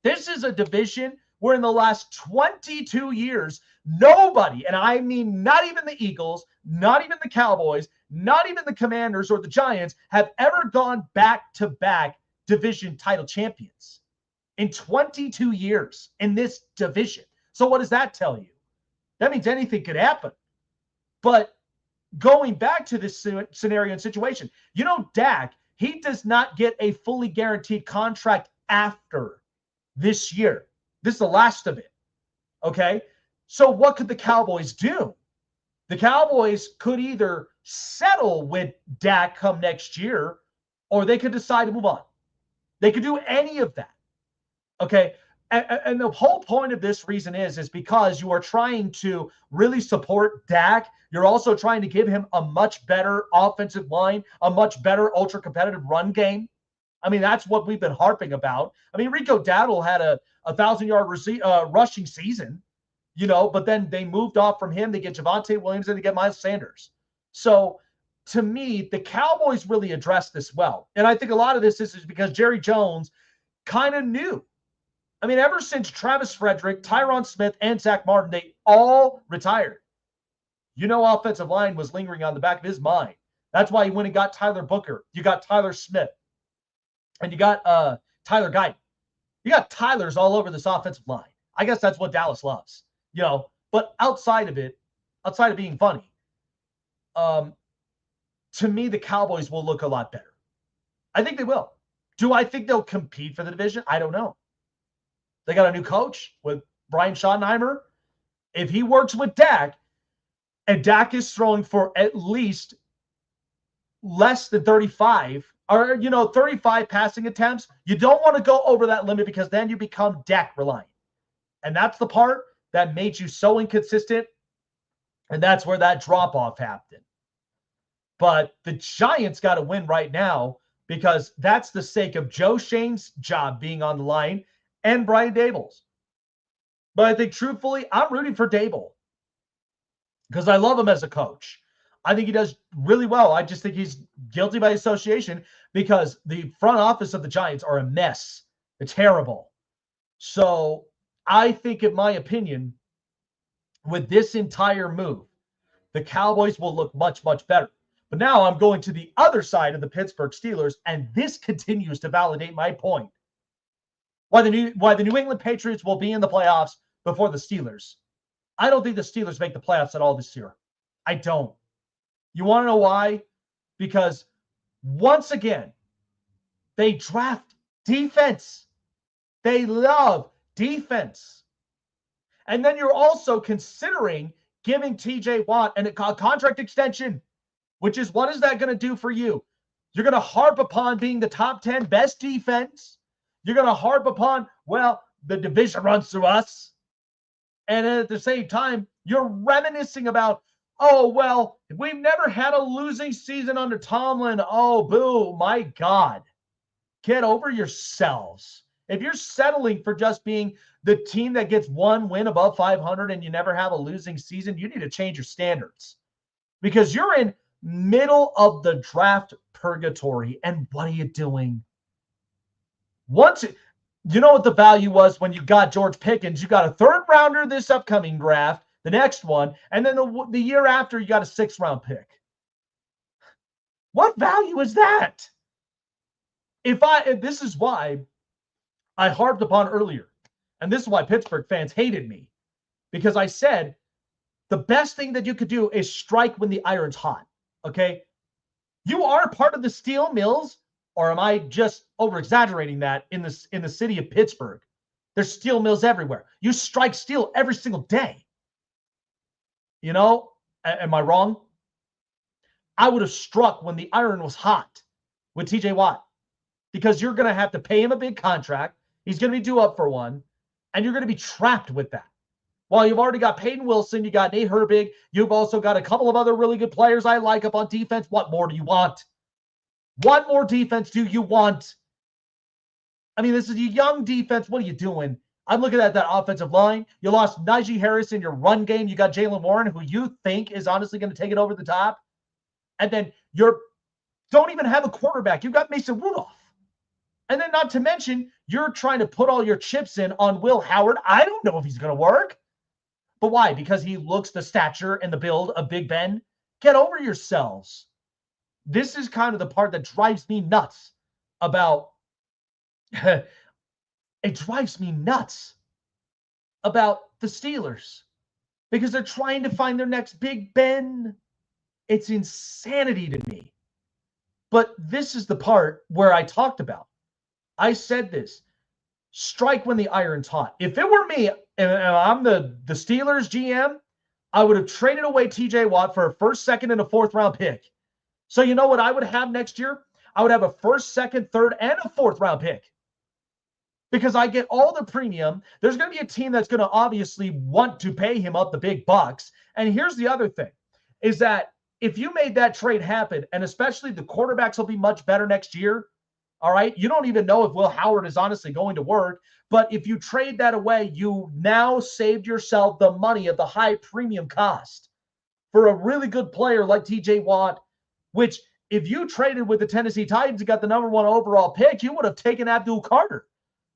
this is a division where in the last 22 years, nobody, and I mean not even the Eagles, not even the Cowboys, not even the Commanders or the Giants, have ever gone back-to-back division title champions in 22 years in this division. So what does that tell you? That means anything could happen. But going back to this scenario and situation, Dak, he does not get a fully guaranteed contract after this year. This is the last of it. Okay? So what could the Cowboys do? The Cowboys could either settle with Dak come next year, or they could decide to move on. They could do any of that. Okay? And the whole point of this reason is because you are trying to really support Dak. You're also trying to give him a much better offensive line, a much better ultra-competitive run game. I mean, that's what we've been harping about. I mean, Rico Dowdle had a 1,000-yard rushing season, but then they moved off from him. They get Javonte Williams and they get Miles Sanders. So, to me, the Cowboys really addressed this well. And I think a lot of this is because Jerry Jones kind of knew. I mean, ever since Travis Frederick, Tyron Smith, and Zach Martin, they all retired. Offensive line was lingering on the back of his mind. That's why he went and got Tyler Booker. You got Tyler Smith. And you got Tyler Guyton. You got Tylers all over this offensive line. I guess that's what Dallas loves. But outside of being funny, to me, the Cowboys will look a lot better. I think they will. Do I think they'll compete for the division? I don't know. They got a new coach with Brian Schottenheimer. If he works with Dak, and Dak is throwing for at least less than 35, or 35 passing attempts, you don't want to go over that limit because then you become Dak reliant. And that's the part that made you so inconsistent, and that's where that drop-off happened. But the Giants got to win right now, because that's the sake of Joe Shane's job being on the line and Brian Dable's. But I think truthfully, I'm rooting for Dable because I love him as a coach. I think he does really well. I just think he's guilty by association because the front office of the Giants are a mess. It's terrible. So I think, in my opinion, with this entire move, the Cowboys will look much, much better. But now I'm going to the other side of the Pittsburgh Steelers, and this continues to validate my point. Why the New England Patriots will be in the playoffs before the Steelers. I don't think the Steelers make the playoffs at all this year. I don't. You want to know why? Because once again, they draft defense. They love defense. And then you're also considering giving TJ Watt a contract extension, which is, what is that going to do for you? You're going to harp upon being the top 10 best defense. You're going to harp upon, well, the division runs through us. And at the same time, you're reminiscing about, oh, well, we've never had a losing season under Tomlin. Oh, boo, my God. Get over yourselves. If you're settling for just being the team that gets one win above 500 and you never have a losing season, you need to change your standards because you're in middle of the draft purgatory. And what are you doing? You know what the value was when you got George Pickens? You got a 3rd rounder this upcoming draft, the next one, and then the year after you got a 6th round pick. What value is that? This is why I harped upon earlier, and this is why Pittsburgh fans hated me, because I said the best thing that you could do is strike when the iron's hot. Okay, you are part of the steel mills, or am I just over-exaggerating that? In the city of Pittsburgh, there's steel mills everywhere. You strike steel every single day. You know, am I wrong? I would have struck when the iron was hot with TJ Watt, because you're going to have to pay him a big contract. He's going to be due up for one, and you're going to be trapped with that. While you've already got Peyton Wilson, you got Nate Herbig, you've also got a couple of other really good players I like up on defense. What more do you want? What more defense do you want? I mean, this is a young defense. What are you doing? I'm looking at that offensive line. You lost Najee Harris in your run game. You got Jaylen Warren, who you think is honestly going to take it over the top. And then you don't even have a quarterback. You got Mason Rudolph. And then not to mention, you're trying to put all your chips in on Will Howard. I don't know if he's going to work. But why? Because he looks the stature and the build of Big Ben? Get over yourselves. This is kind of the part that drives me nuts about it drives me nuts about the Steelers, because they're trying to find their next Big Ben. It's insanity to me. But this is the part where I talked about. I said this. Strike when the iron's hot. If it were me and I'm the Steelers GM, I would have traded away TJ Watt for a 1st, 2nd, and a 4th round pick. So you know what I would have next year? I would have a 1st, 2nd, 3rd, and a 4th round pick. Because I get all the premium. There's going to be a team that's going to obviously want to pay him up the big bucks. And here's the other thing, is that if you made that trade happen, and especially the quarterbacks will be much better next year, all right? You don't even know if Will Howard is honestly going to work. But if you trade that away, you now saved yourself the money of the high premium cost for a really good player like TJ Watt, which if you traded with the Tennessee Titans and got the number 1 overall pick, you would have taken Abdul Carter,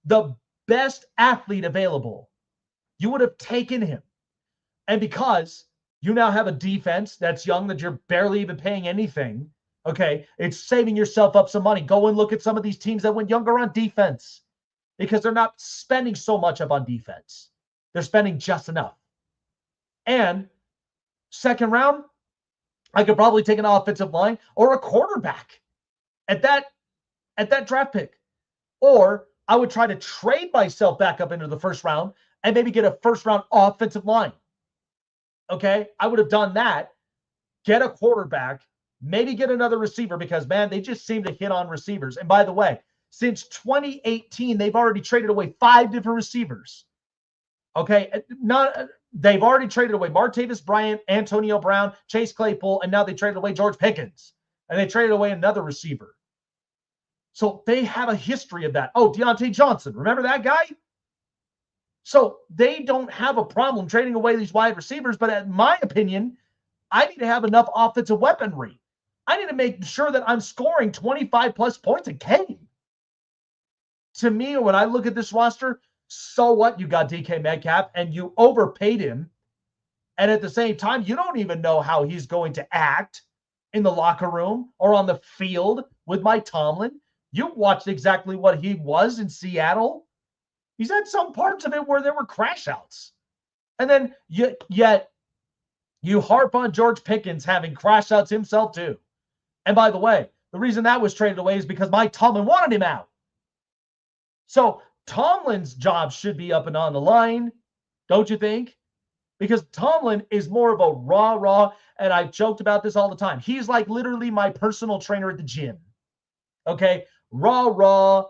the best athlete available. You would have taken him. And because you now have a defense that's young, that you're barely even paying anything, okay, it's saving yourself up some money. Go and look at some of these teams that went younger on defense, because they're not spending so much up on defense. They're spending just enough. And 2nd round, I could probably take an offensive line or a quarterback at that draft pick. Or I would try to trade myself back up into the 1st round and maybe get a 1st round offensive line. Okay, I would have done that. Get a quarterback, maybe get another receiver, because, man, they just seem to hit on receivers. And by the way, since 2018, they've already traded away 5 different receivers. Okay, they've already traded away Martavis Bryant, Antonio Brown, Chase Claypool, and now they traded away George Pickens. And they traded away another receiver. So they have a history of that. Oh, Deontay Johnson, remember that guy? So they don't have a problem trading away these wide receivers, but in my opinion, I need to have enough offensive weaponry. I need to make sure that I'm scoring 25 plus points a game. To me, when I look at this roster, so what? You got DK Metcalf and you overpaid him. And at the same time, you don't even know how he's going to act in the locker room or on the field with Mike Tomlin. You watched exactly what he was in Seattle. He's had some parts of it where there were crash outs. And then yet you harp on George Pickens having crash outs himself too. And by the way, the reason that was traded away is because Mike Tomlin wanted him out. So Tomlin's job should be up and on the line, don't you think? Because Tomlin is more of a rah, and I've joked about this all the time. He's like literally my personal trainer at the gym. Okay? Rah,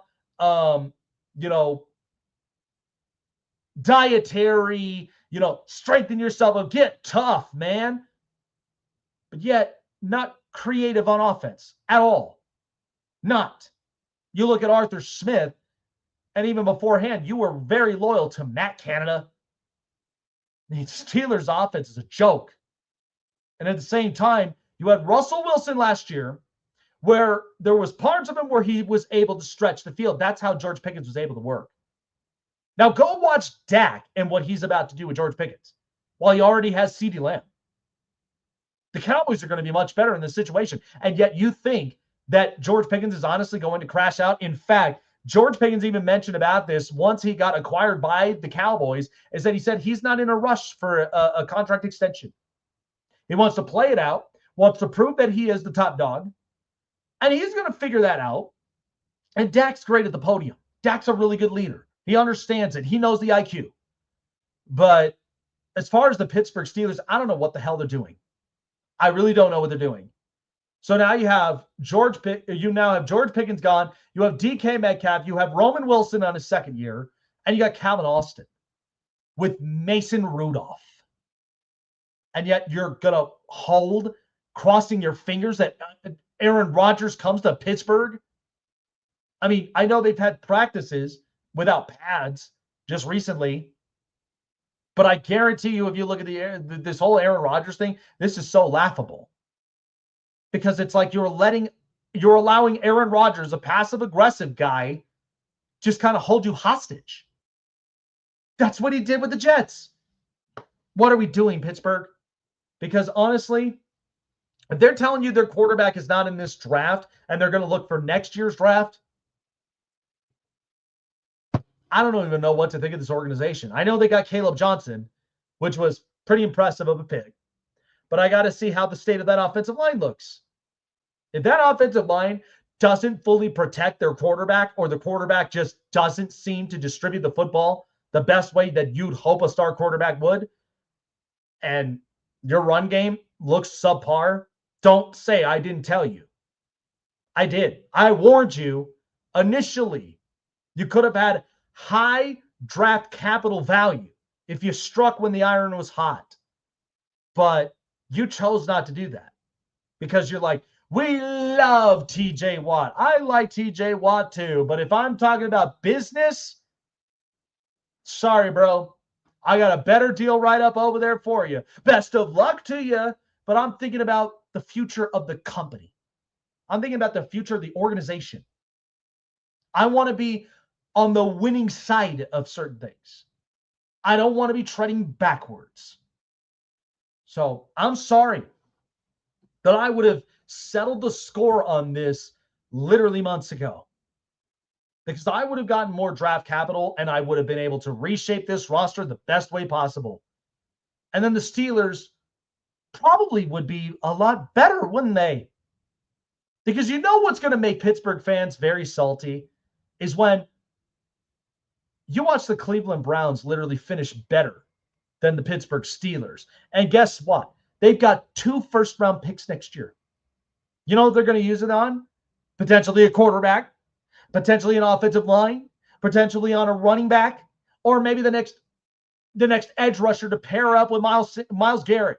dietary, strengthen yourself, get tough, man. But yet, not creative on offense at all. Not. You look at Arthur Smith, and even beforehand, you were very loyal to Matt Canada. The Steelers' offense is a joke. And at the same time, you had Russell Wilson last year, where there was parts of him where he was able to stretch the field. That's how George Pickens was able to work. Now go watch Dak and what he's about to do with George Pickens while he already has CeeDee Lamb. The Cowboys are going to be much better in this situation. And yet you think that George Pickens is honestly going to crash out. In fact, George Pickens even mentioned about this once he got acquired by the Cowboys, is that he said he's not in a rush for a contract extension. He wants to play it out, wants to prove that he is the top dog, and he's going to figure that out. And Dak's great at the podium. Dak's a really good leader. He understands it. He knows the IQ. But as far as the Pittsburgh Steelers, I don't know what the hell they're doing. I really don't know what they're doing. So now you have George Pickens gone. You have DK Metcalf. You have Roman Wilson on his second year. And you got Calvin Austin with Mason Rudolph. And yet you're going to hold, crossing your fingers, that Aaron Rodgers comes to Pittsburgh. I mean, I know they've had practices without pads just recently. But I guarantee you, if you look at this whole Aaron Rodgers thing, this is so laughable. Because it's like you're allowing Aaron Rodgers, a passive-aggressive guy, just kind of hold you hostage. That's what he did with the Jets. What are we doing, Pittsburgh? Because honestly, if they're telling you their quarterback is not in this draft and they're going to look for next year's draft, I don't even know what to think of this organization. I know they got Caleb Johnson, which was pretty impressive of a pick. But I got to see how the state of that offensive line looks. If that offensive line doesn't fully protect their quarterback, or the quarterback just doesn't seem to distribute the football the best way that you'd hope a star quarterback would, and your run game looks subpar, don't say I didn't tell you. I did. I warned you initially. You could have had high draft capital value if you struck when the iron was hot. But you chose not to do that because you're like, we love TJ Watt. I like TJ Watt too. But if I'm talking about business, sorry, bro. I got a better deal right up over there for you. Best of luck to you. But I'm thinking about the future of the company. I'm thinking about the future of the organization. I want to be on the winning side of certain things. I don't want to be treading backwards. So I'm sorry that I would have settled the score on this literally months ago, because I would have gotten more draft capital and I would have been able to reshape this roster the best way possible. And then the Steelers probably would be a lot better, wouldn't they? Because you know what's going to make Pittsburgh fans very salty is when you watch the Cleveland Browns literally finish better than the Pittsburgh Steelers. And guess what? They've got 2 first-round picks next year. You know what they're going to use it on? Potentially a quarterback, potentially an offensive line, potentially on a running back, or maybe the next edge rusher to pair up with Myles Garrett.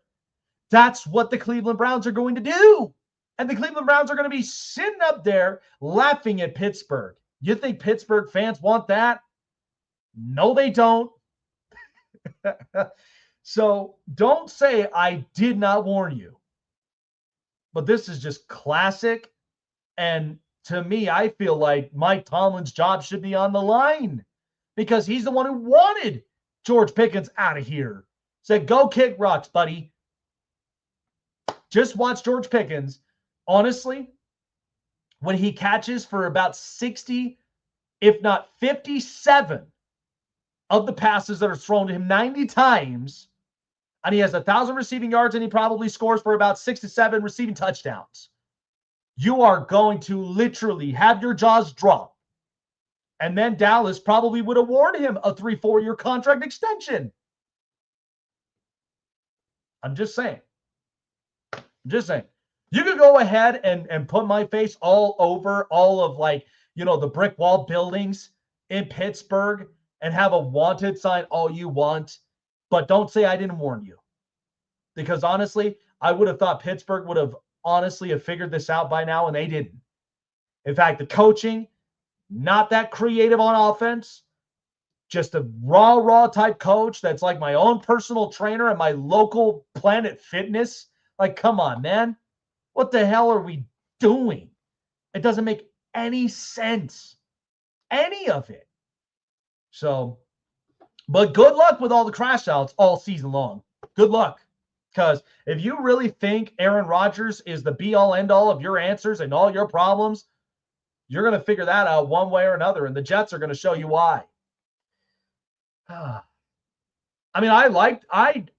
That's what the Cleveland Browns are going to do. And the Cleveland Browns are going to be sitting up there laughing at Pittsburgh. You think Pittsburgh fans want that? No, they don't. So don't say I did not warn you. But this is just classic. And to me, I feel like Mike Tomlin's job should be on the line because he's the one who wanted George Pickens out of here. Said, go kick rocks, buddy. Just watch George Pickens. Honestly, when he catches for about 60, if not 57 of the passes that are thrown to him 90 times, and he has 1,000 receiving yards and he probably scores for about 6 to 7 receiving touchdowns, you are going to literally have your jaws drop. And then Dallas probably would award him a 3-4 year contract extension. I'm just saying. You could go ahead and put my face all over all of the brick wall buildings in Pittsburgh and have a wanted sign all you want, but don't say I didn't warn you. Because honestly, I would have thought Pittsburgh would have figured this out by now, and they didn't. In fact, the coaching, not that creative on offense, just a raw type coach that's like my own personal trainer at my local Planet Fitness. Like, come on, man. What the hell are we doing? It doesn't make any sense. Any of it. So, but good luck with all the crash outs all season long. Good luck. Because if you really think Aaron Rodgers is the be-all, end-all of your answers and all your problems, you're going to figure that out one way or another, and the Jets are going to show you why. I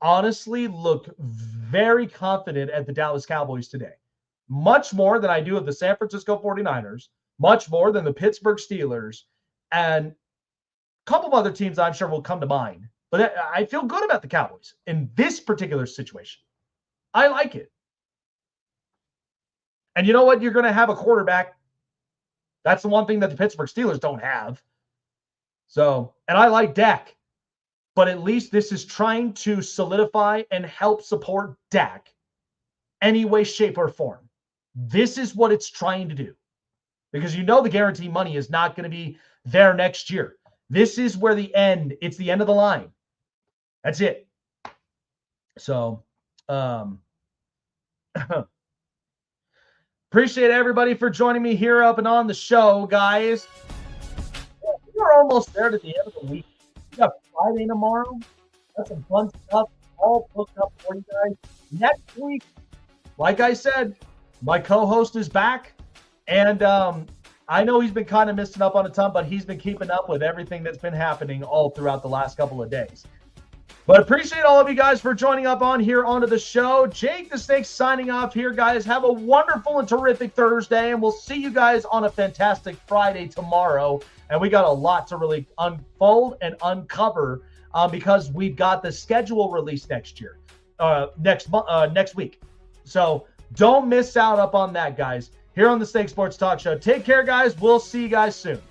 honestly look very confident at the Dallas Cowboys today. Much more than I do of the San Francisco 49ers, much more than the Pittsburgh Steelers, and a couple of other teams I'm sure will come to mind. But I feel good about the Cowboys in this particular situation. I like it. And you know what? You're going to have a quarterback. That's the one thing that the Pittsburgh Steelers don't have. So, and I like Dak. But at least this is trying to solidify and help support Dak any way, shape, or form. This is what it's trying to do. Because you know the guarantee money is not going to be there next year. This is where it's the end of the line. That's it. So, appreciate everybody for joining me here up and on the show, guys. We're almost there to the end of the week. We got Friday tomorrow. That's some fun stuff all booked up for you guys. Next week, like I said, my co-host is back. And I know he's been kind of missing up on a ton, but he's been keeping up with everything that's been happening all throughout the last couple of days. But appreciate all of you guys for joining up on here onto the show. Jake the Snake signing off here, guys. Have a wonderful and terrific Thursday, and we'll see you guys on a fantastic Friday tomorrow. And we got a lot to really unfold and uncover because we've got the schedule released next week. So don't miss out up on that, guys. Here on the Snake Sports Talk Show. Take care, guys. We'll see you guys soon.